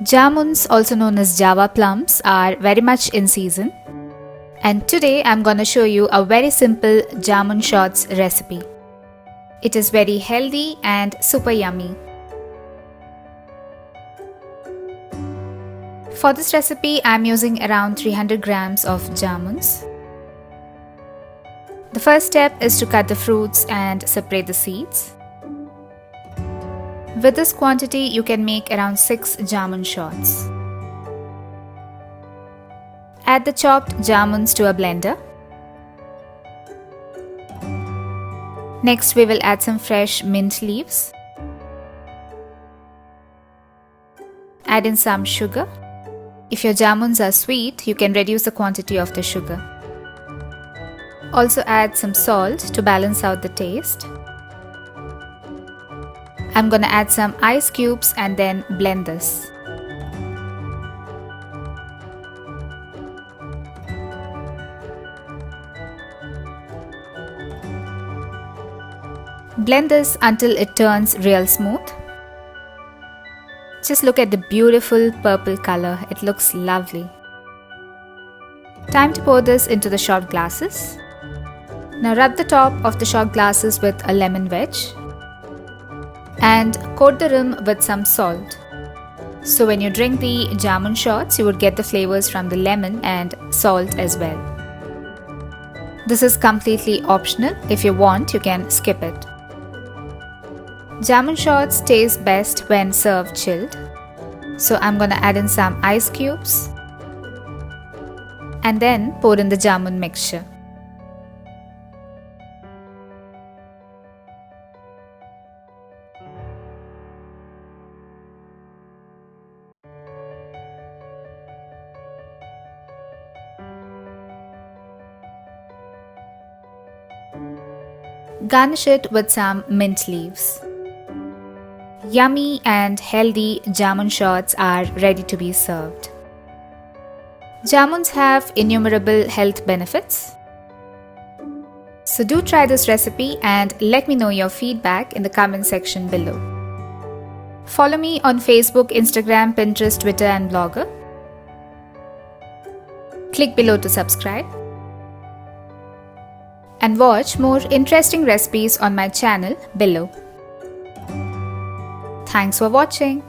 Jamuns, also known as Java Plums, are very much in season. And today I'm gonna show you a very simple Jamun Shots recipe. It is very healthy and super yummy. For this recipe, I'm using around 300 grams of jamuns. The first step is to cut the fruits and separate the seeds. With this quantity, you can make around 6 Jamun shots. Add the chopped jamuns to a blender. Next, we will add some fresh mint leaves. Add in some sugar. If your jamuns are sweet, you can reduce the quantity of the sugar. Also add some salt to balance out the taste. I'm gonna add some ice cubes and then blend this. Blend this until it turns real smooth. Just look at the beautiful purple color, it looks lovely. Time to pour this into the shot glasses. Now rub the top of the shot glasses with a lemon wedge and coat the rim with some salt. So when you drink the Jamun shots, you would get the flavors from the lemon and salt as well. This is completely optional. If you want, you can skip it. Jamun shots taste best when served chilled. So I'm gonna add in some ice cubes and then pour in the jamun mixture. Garnish it with some mint leaves. Yummy and healthy Jamun shots are ready to be served. Jamuns have innumerable health benefits. So do try this recipe and let me know your feedback in the comment section below. Follow me on Facebook, Instagram, Pinterest, Twitter and Blogger. Click below to subscribe. And watch more interesting recipes on my channel below. Thanks for watching.